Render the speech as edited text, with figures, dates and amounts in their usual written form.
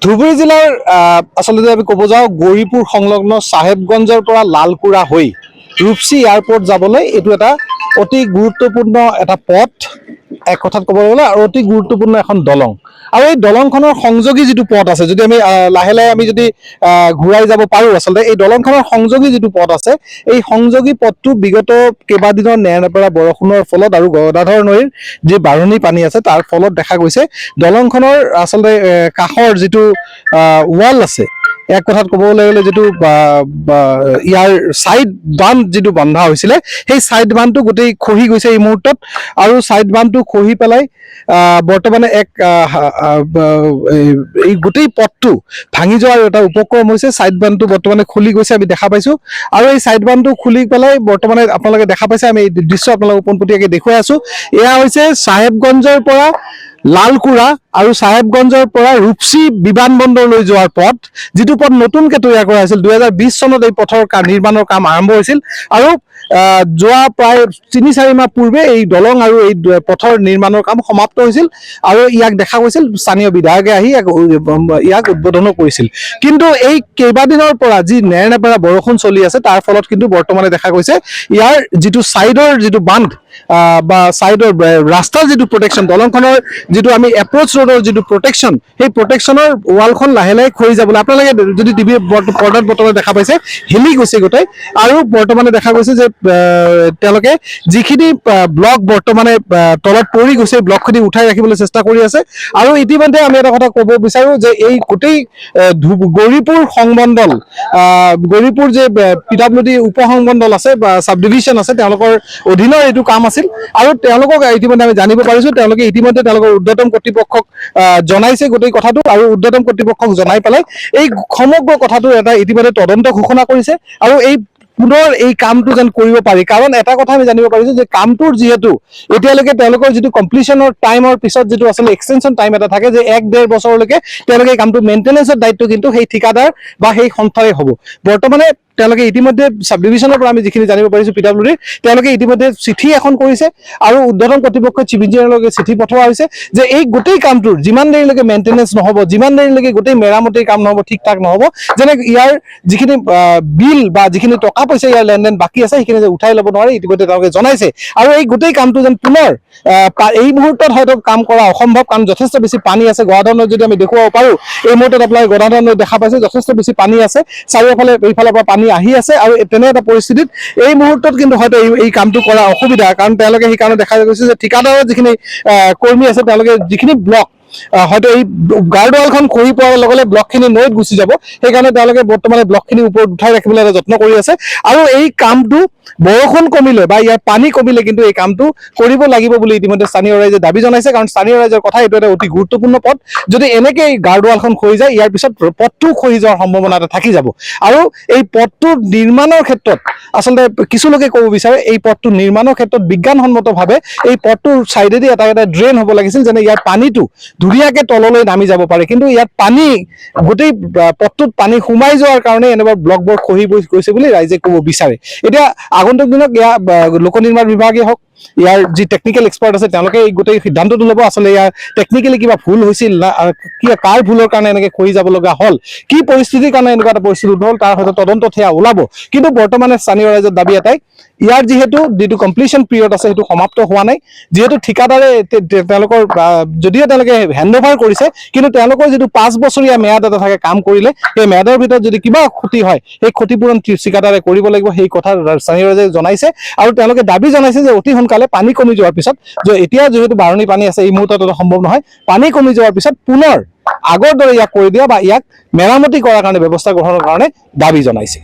ধুবুৰী জিলাৰ আচলতে আমি ক'ব যাওঁ গৌৰীপুৰ সংলগ্ন চাহেবগঞ্জৰ পৰা লালকুৰা হৈ ৰূপসী এয়াৰপোৰ্ট যাবলৈ এইটো এটা অতি গুৰুত্বপূৰ্ণ এটা পথ এক কথাত ক'ব গ'লে আৰু অতি গুৰুত্বপূৰ্ণ এখন দলং আৰু এই দলংখনৰ সংযোগী যিটো পথ আছে যদি আমি লাহে লাহে আমি যদি ঘূৰাই যাব পাৰোঁ আচলতে এই দলংখনৰ সংযোগী যিটো পথ আছে এই সংযোগী পথটো বিগত কেইবাদিনৰ নেৰানেপেৰা বৰষুণৰ ফলত আৰু গদাধৰ নৈৰ যি বাঢ়নি পানী আছে তাৰ ফলত দেখা গৈছে দলংখনৰ আচলতে কাষৰ যিটো ৱাল আছে এক কথাত ক'বলৈ গ'লে যিটো ইয়াৰ ছাইড বান্ধ যিটো বন্ধা হৈছিলে সেই ছাইড বান্ধটো গোটেই খহি গৈছে এই মুহূৰ্তত আৰু ছাইড বান্ধটো খহি পেলাই বৰ্তমানে এক এই গোটেই পথটো ভাঙি যোৱাৰ এটা উপক্ৰম হৈছে ছাইড বান্ধটো বৰ্তমানে খুলি গৈছে আমি দেখা পাইছোঁ আৰু এই ছাইড বান্ধটো খুলি পেলাই বৰ্তমানে আপোনালোকে দেখা পাইছে আমি এই দৃশ্য আপোনালোকক পোনপটীয়াকৈ দেখুৱাই আছোঁ এয়া হৈছে চাহেবগঞ্জৰ পৰা লালকুৰা আৰু চাহেবগঞ্জৰ পৰা ৰূপসী বিমানবন্দৰলৈ যোৱাৰ পথ যিটো পথ নতুনকৈ তৈয়াৰ কৰা হৈছিল 2020 চনত এই পথৰ নিৰ্মাণৰ কাম আৰম্ভ হৈছিল আৰু যোৱা প্ৰায় 3-4 মাহ পূৰ্বে এই দলং আৰু এই পথৰ নিৰ্মাণৰ কাম সমাপ্ত হৈছিল আৰু ইয়াক দেখা গৈছিল স্থানীয় বিধায়কে আহি ইয়াক উদ্বোধনো কৰিছিল কিন্তু এই কেইবাদিনৰ পৰা যি নেৰানেপেৰা বৰষুণ চলি আছে তাৰ ফলত কিন্তু বৰ্তমানে দেখা গৈছে ইয়াৰ যিটো ছাইডৰ যিটো বান্ধ বা ছাইডৰ ৰাস্তাৰ যিটো প্ৰটেকশ্যন দলংখনৰ যিটো আমি এপ্ৰ'চ ৰোডৰ যিটো প্ৰটেকশ্যন সেই প্ৰটেকশ্যনৰ ৱালখন লাহে লাহে খহি যাবলৈ আপোনালোকে যদি টিভি পৰ্দাত বৰ্তমানে দেখা পাইছে হিলি গৈছে গোটেই আৰু বৰ্তমানে দেখা গৈছে যে তেওঁলোকে যিখিনি ব্লক বৰ্তমানে তলত পৰি গৈছে ব্লকখিনি উঠাই ৰাখিবলৈ চেষ্টা কৰি আছে আৰু ইতিমধ্যে আমি এটা কথা ক'ব বিচাৰোঁ যে এই গোটেই গৌৰীপুৰ সংমণ্ডল গৌৰীপুৰ যে PWD উপসংমণ্ডল আছে বা চাব ডিভিশ্যন আছে তেওঁলোকৰ অধীনৰ এইটো কাম আছিল আৰু তেওঁলোকক ইতিমধ্যে আমি জানিব পাৰিছোঁ তেওঁলোকে ইতিমধ্যে তেওঁলোকৰ ঊৰ্ধ্বতম কৰ্তৃপক্ষক জনাইছে গোটেই কথাটো আৰু ঊৰ্ধ্বতম কৰ্তৃপক্ষক জনাই পেলাই এই সমগ্ৰ কথাটো এটা ইতিমধ্যে তদন্ত ঘোষণা কৰিছে আৰু এই পুনৰ এই কামটো যেন কৰিব পাৰি কাৰণ এটা কথা আমি জানিব পাৰিছোঁ যে কামটোৰ যিহেতু এতিয়ালৈকে তেওঁলোকৰ যিটো কমপ্লিশ্যনৰ টাইমৰ পিছত যিটো আচলতে এক্সটেনশ্যন টাইম এটা থাকে যে 1-1.5 বছৰলৈকে তেওঁলোকে এই কামটো মেইনটেনেন্সৰ দায়িত্ব কিন্তু সেই ঠিকাদাৰ বা সেই সংস্থাৰে হ'ব বৰ্তমানে তেওঁলোকে ইতিমধ্যে চাব ডিভিশ্যনৰ পৰা আমি যিখিনি জানিব পাৰিছোঁ PWD তেওঁলোকে ইতিমধ্যে চিঠি এখন কৰিছে আৰু ঊৰ্ধ্বতম কৰ্তৃপক্ষই চিফ ইঞ্জিনিয়াৰলৈকে চিঠি পঠোৱা হৈছে যে এই গোটেই কামটোৰ যিমান দেৰিলৈকে মেইনটেনেন্স নহ'ব যিমান দেৰিলৈকে গোটেই মেৰামতিৰ কাম নহ'ব ঠিক ঠাক নহ'ব যেনে ইয়াৰ যিখিনি বিল বা যিখিনি টকা পইচা ইয়াৰ লেনদেন বাকী আছে সেইখিনি যে উঠাই ল'ব নোৱাৰে ইতিমধ্যে তেওঁলোকে জনাইছে আৰু এই গোটেই কামটো যেন পুনৰ এই মুহূৰ্তত হয়তো কাম কৰা অসম্ভৱ কাৰণ যথেষ্ট বেছি পানী আছে গদাধৰ নৈত যদি আমি দেখুৱাব পাৰোঁ এই মুহূৰ্তত আপোনালোকে গদাধৰ নৈত দেখা পাইছে যথেষ্ট বেছি পানী আছে চাৰিওফালে এইফালৰ পৰা পানী আহি আছে আৰু তেনে এটা পৰিস্থিতিত এই মুহূৰ্তত কিন্তু হয়তো এই কামটো কৰা অসুবিধা কাৰণ তেওঁলোকে সেইকাৰণে দেখা গৈছে যে ঠিকাদাৰৰ যিখিনি কৰ্মী আছে তেওঁলোকে যিখিনি ব্লক হয়তো এই গাৰ্ডৱালখন খহি পৰাৰ লগে লগে ব্লকখিনি নৈত গুচি যাব সেইকাৰণে তেওঁলোকে বৰ্তমানে ব্লকখিনি ওপৰত উঠাই ৰাখিবলৈ এটা যত্ন কৰি আছে আৰু এই কামটো বৰষুণ কমিলে বা ইয়াৰ পানী কমিলে কিন্তু এই কামটো কৰিব লাগিব বুলি ইতিমধ্যে স্থানীয় ৰাইজে দাবী জনাইছে কাৰণ স্থানীয় ৰাইজৰ কথা এইটো এটা অতি গুৰুত্বপূৰ্ণ পথ যদি এনেকৈ এই গাৰ্ডৱালখন খহি যায় ইয়াৰ পিছত পথটো খহি যোৱাৰ সম্ভাৱনা এটা থাকি যাব আৰু এই পথটো নিৰ্মাণৰ ক্ষেত্ৰত আচলতে কিছু লোকে ক'ব বিচাৰে এই পথটো নিৰ্মাণৰ ক্ষেত্ৰত বিজ্ঞানসন্মতভাৱে এই পথটোৰ ছাইডেদি এটা ড্ৰেইন হ'ব লাগিছিল যেনে ইয়াৰ পানীটো ধুনীয়াকৈ তললৈ নামি যাব পাৰে কিন্তু ইয়াত পানী গোটেই পথটোত পানী সোমাই যোৱাৰ কাৰণে এনেকুৱা ব্লকবোৰ খহি গৈছে বুলি ৰাইজে ক'ব বিচাৰে এতিয়া আগন্তুক দিনত ইয়াৰ লোক নিৰ্মাণ বিভাগেই হওক ইয়াৰ যি টেকনিকেল এক্সপাৰ্ট আছে তেওঁলোকে এই গোটেই সিদ্ধান্তটো ল'ব আচলতে ইয়াৰ টেকনিকেলি কিবা ভুল হৈছিল না কাৰ ভুলৰ কাৰণে এনেকৈ খহি যাব লগা হ'ল কি পৰিস্থিতিৰ কাৰণে এনেকুৱা এটা পৰিস্থিতি হ'ল তাৰ হয়তো তদন্তত সেয়া ওলাব কিন্তু বৰ্তমানে স্থানীয় ৰাইজৰ দাবী এটাই ইয়াৰ যিহেতু কমপ্লিশ্যন পিৰিয়ড আছে সেইটো সমাপ্ত হোৱা নাই যিহেতু ঠিকাদাৰে তেওঁলোকৰ যদিও তেওঁলোকে হেণ্ড অভাৰ কৰিছে কিন্তু তেওঁলোকৰ যিটো 5 বছৰীয়া ম্যাদ এটা থাকে কাম কৰিলে সেই ম্যাদৰ ভিতৰত যদি কিবা ক্ষতি হয় সেই ক্ষতিপূৰণ ঠিকাদাৰে কৰিব লাগিব সেই কথা স্থানীয় ৰাইজে জনাইছে আৰু তেওঁলোকে দাবী জনাইছে যে অতি সোনকালে পানী কমি যোৱাৰ পিছত এতিয়া যিহেতু বাঢ়নি পানী আছে এই মুহূৰ্তত সম্ভৱ নহয় পানী কমি যোৱাৰ পিছত পুনৰ আগৰ দৰে ইয়াক কৰি দিয়া বা ইয়াক মেৰামতি কৰাৰ কাৰণে ব্যৱস্থা গ্ৰহণৰ কাৰণে দাবী জনাইছে